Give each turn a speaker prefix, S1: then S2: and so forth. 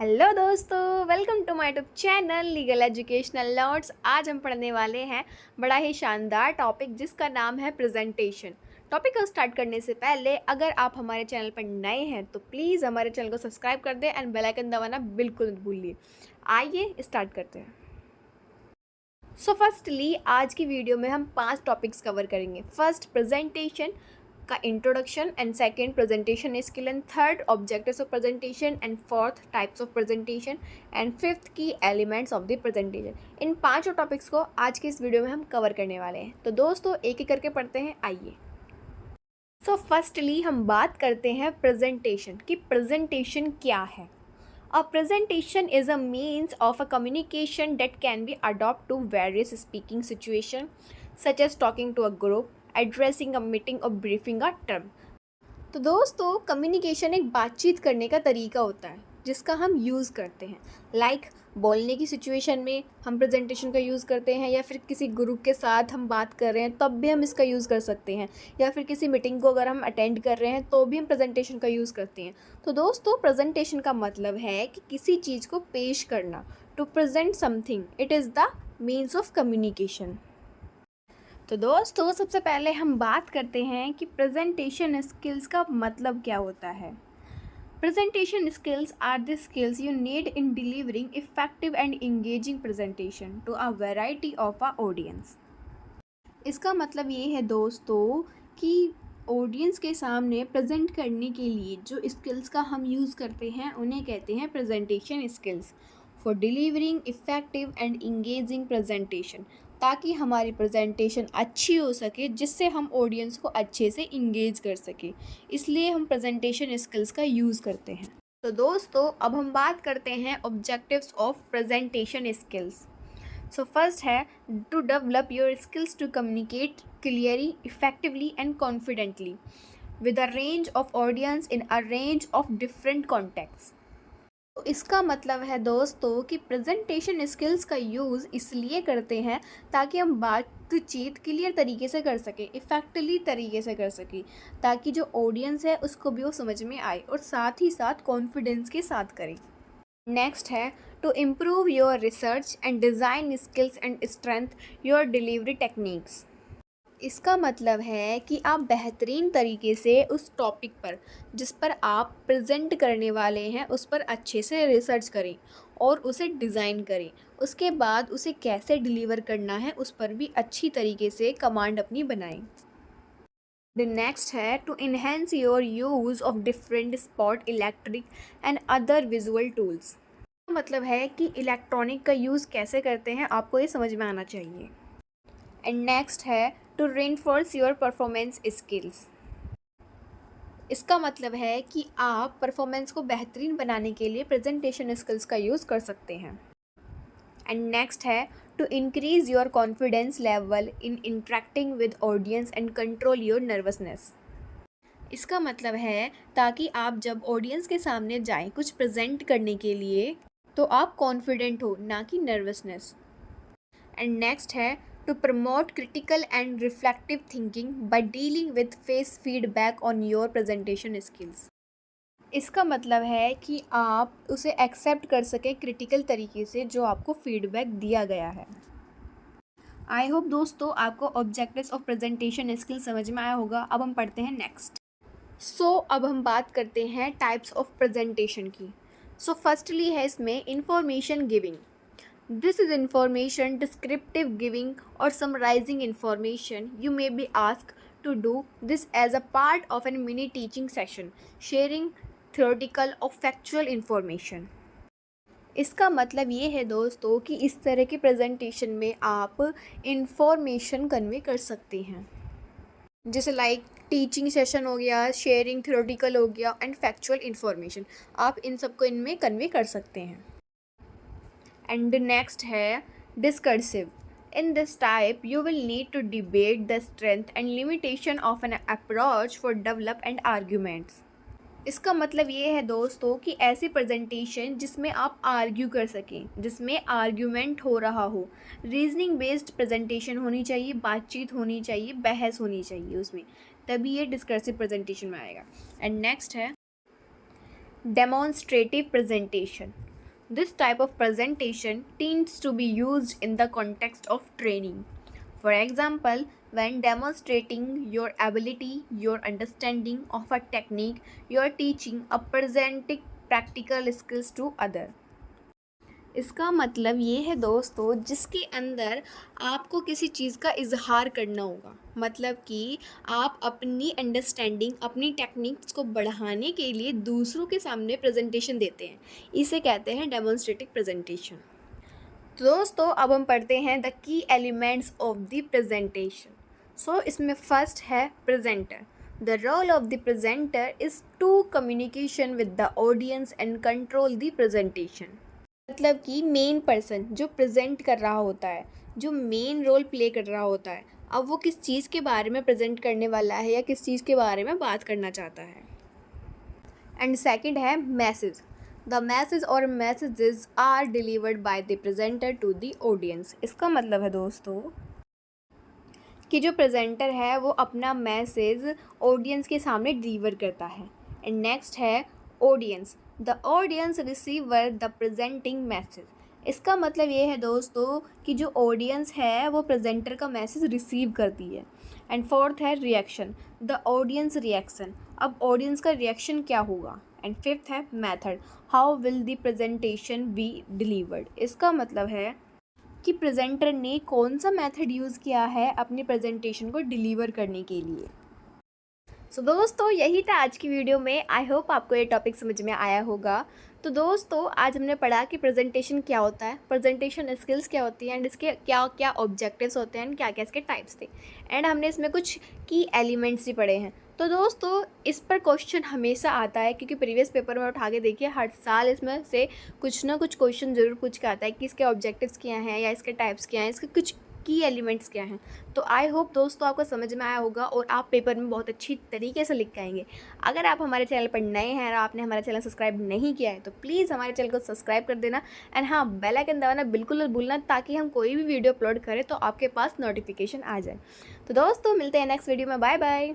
S1: Hello दोस्तों, welcome to my YouTube channel legal educational notes. आज हम पढ़ने वाले हैं बड़ा ही शानदार टॉपिक जिसका नाम है प्रेजेंटेशन। टॉपिक को स्टार्ट करने से पहले अगर आप हमारे चैनल पर नए हैं तो प्लीज़ हमारे चैनल को सब्सक्राइब कर दें एंड बेल आइकन दबाना बिल्कुल मत भूलिए। आइए स्टार्ट करते हैं। सो फर्स्टली आज की वीडियो में हम 5 टॉपिक्स कवर करेंगे। फर्स्ट प्रेजेंटेशन का introduction and second presentation skill and third objectives of presentation and fourth types of presentation and fifth की एलिमेंट्स ऑफ द प्रेजेंटेशन। इन पांचों टॉपिक्स को आज के इस वीडियो में हम कवर करने वाले हैं। तो दोस्तों एक एक करके पढ़ते हैं, आइए। सो फर्स्टली हम बात करते हैं प्रेजेंटेशन कि प्रेजेंटेशन क्या है। A presentation is a means of a communication that can be adopted to various speaking situations, such as talking to a group, addressing a meeting or briefing a term. तो दोस्तों communication एक बातचीत करने का तरीका होता है जिसका हम यूज़ करते हैं। लाइक बोलने की सिचुएशन में हम प्रेजेंटेशन का यूज़ करते हैं, या फिर किसी ग्रुप के साथ हम बात कर रहे हैं तब भी हम इसका यूज़ कर सकते हैं, या फिर किसी मीटिंग को अगर हम अटेंड कर रहे हैं तो भी हम प्रेजेंटेशन का यूज़ करते हैं। तो दोस्तों प्रेजेंटेशन का मतलब है कि किसी चीज़ को पेश करना। To present something, it is the means of communication. तो दोस्तों सबसे पहले हम बात करते हैं कि प्रेजेंटेशन स्किल्स का मतलब क्या होता है। Presentation skills are the skills you need in delivering effective and engaging presentation to a variety of a audience. इसका मतलब ये है दोस्तों कि ऑडियंस के सामने प्रेजेंट करने के लिए जो स्किल्स का हम यूज़ करते हैं उन्हें कहते हैं presentation skills. For delivering effective and engaging presentation, ताकि हमारी प्रेजेंटेशन अच्छी हो सके जिससे हम ऑडियंस को अच्छे से इंगेज कर सके, इसलिए हम प्रेजेंटेशन स्किल्स का यूज़ करते हैं। तो दोस्तों अब हम बात करते हैं objectives of presentation skills. So first है to develop your skills to communicate clearly, effectively and confidently with a range of audience in a range of different contexts. तो इसका मतलब है दोस्तों कि प्रेजेंटेशन स्किल्स का यूज़ इसलिए करते हैं ताकि हम बातचीत क्लियर तरीके से कर सकें, इफ़ेक्टिवली तरीके से कर सकें, ताकि जो ऑडियंस है उसको भी वो समझ में आए और साथ ही साथ कॉन्फिडेंस के साथ करें। नेक्स्ट है to improve your research and design skills and strength your delivery techniques. इसका मतलब है कि आप बेहतरीन तरीके से उस टॉपिक पर जिस पर आप प्रेजेंट करने वाले हैं उस पर अच्छे से रिसर्च करें और उसे डिज़ाइन करें। उसके बाद उसे कैसे डिलीवर करना है उस पर भी अच्छी तरीके से कमांड अपनी बनाएं। द नेक्स्ट है to enhance your use of different spot electric and other visual tools. मतलब है कि इलेक्ट्रॉनिक का यूज़ कैसे करते हैं आपको ये समझ में आना चाहिए। एंड नेक्स्ट है to reinforce your performance skills. इसका मतलब है कि आप परफॉर्मेंस को बेहतरीन बनाने के लिए प्रेजेंटेशन स्किल्स का यूज़ कर सकते हैं। एंड नेक्स्ट है to increase your confidence level in interacting with audience and control your nervousness. इसका मतलब है ताकि आप जब ऑडियंस के सामने जाएं कुछ प्रेजेंट करने के लिए तो आप कॉन्फिडेंट हो, ना कि नर्वसनेस। एंड नेक्स्ट है to promote critical and reflective thinking by dealing with face feedback on your presentation skills। इसका मतलब है कि आप उसे एक्सेप्ट कर सकें क्रिटिकल तरीके से जो आपको फीडबैक दिया गया है। आई होप दोस्तों आपको ऑब्जेक्टिव्स ऑफ प्रेजेंटेशन स्किल समझ में आया होगा। अब हम पढ़ते हैं नेक्स्ट। अब हम बात करते हैं टाइप्स ऑफ प्रेजेंटेशन की। फर्स्टली है इसमें information giving. This is information descriptive giving or summarizing information. You may be asked to do this as a part of a mini teaching session, sharing theoretical or factual information. इसका मतलब ये है दोस्तों कि इस तरह की प्रेजेंटेशन में आप इंफॉर्मेशन कन्वे कर सकते हैं, जैसे लाइक टीचिंग सेशन हो गया, शेयरिंग थ्योरेटिकल हो गया एंड फैक्चुअल इंफॉर्मेशन। आप इन सबको इनमें कन्वे कर सकते हैं। And the next है discursive. In this type, you will need to debate the strength and limitation of an approach for develop and arguments. इसका मतलब ये है दोस्तों कि ऐसी प्रेजेंटेशन जिसमें आप आर्ग्यू कर सकें, जिसमें आर्ग्यूमेंट हो रहा हो, रीजनिंग बेस्ड प्रेजेंटेशन होनी चाहिए, बातचीत होनी चाहिए, बहस होनी चाहिए उसमें, तभी ये डिस्कर्सिव प्रेजेंटेशन में आएगा। एंड नेक्स्ट है demonstrative presentation. This type of presentation tends to be used in the context of training. For example, when demonstrating your ability, your understanding of a technique, you are teaching or presenting practical skills to other. इसका मतलब ये है दोस्तों, जिसके अंदर आपको किसी चीज़ का इजहार करना होगा, मतलब कि आप अपनी अंडरस्टैंडिंग, अपनी टेक्निक्स को बढ़ाने के लिए दूसरों के सामने प्रेजेंटेशन देते हैं। इसे कहते हैं डेमोन्स्ट्रेटिव प्रेजेंटेशन। तो दोस्तों अब हम पढ़ते हैं the key elements of the presentation. So इसमें फर्स्ट है presenter. The role of the presenter is to communication with the audience and control the presentation. मतलब कि मेन पर्सन जो प्रेजेंट कर रहा होता है, जो मेन रोल प्ले कर रहा होता है, अब वो किस चीज़ के बारे में प्रेजेंट करने वाला है या किस चीज़ के बारे में बात करना चाहता है। एंड सेकंड है मैसेज। द मैसेज और messages are delivered by the presenter to the audience. इसका मतलब है दोस्तों कि जो प्रेजेंटर है वो अपना मैसेज ऑडियंस के सामने डिलीवर करता है। एंड नेक्स्ट है audience. The audience receiver the presenting message. इसका मतलब ये है दोस्तों कि जो ऑडियंस है वो प्रेजेंटर का मैसेज रिसीव करती है। एंड फोर्थ है रिएक्शन। The audience reaction. अब ऑडियंस का रिएक्शन क्या होगा। एंड फिफ्थ है method. How will the presentation be delivered. इसका मतलब है कि प्रेजेंटर ने कौन सा मेथड यूज़ किया है अपनी प्रेजेंटेशन को डिलीवर करने के लिए। सो दोस्तों यही था आज की वीडियो में। आई होप आपको ये टॉपिक समझ में आया होगा। तो दोस्तों आज हमने पढ़ा कि प्रेजेंटेशन क्या होता है, प्रेजेंटेशन स्किल्स क्या होती हैं, एंड इसके क्या क्या ऑब्जेक्टिव्स होते हैं, एंड क्या क्या इसके टाइप्स थे, एंड हमने इसमें कुछ की एलिमेंट्स भी पढ़े हैं। तो दोस्तों इस पर क्वेश्चन हमेशा आता है, क्योंकि प्रीवियस पेपर में उठा के देखिए हर साल इसमें से कुछ ना कुछ क्वेश्चन ज़रूर पूछ के आता है कि इसके ऑब्जेक्टिव्स क्या हैं या इसके टाइप्स क्या हैं, इसके कुछ की एलिमेंट्स क्या हैं। तो आई होप दोस्तों आपको समझ में आया होगा और आप पेपर में बहुत अच्छी तरीके से लिख के आएंगे। अगर आप हमारे चैनल पर नए हैं और आपने हमारा चैनल सब्सक्राइब नहीं किया है तो प्लीज़ हमारे चैनल को सब्सक्राइब कर देना। एंड हाँ, बेल आइकन दबाना बिल्कुल भूलना, ताकि हम कोई भी वीडियो अपलोड करें तो आपके पास नोटिफिकेशन आ जाए। तो दोस्तों मिलते हैं नेक्स्ट वीडियो में। Bye bye.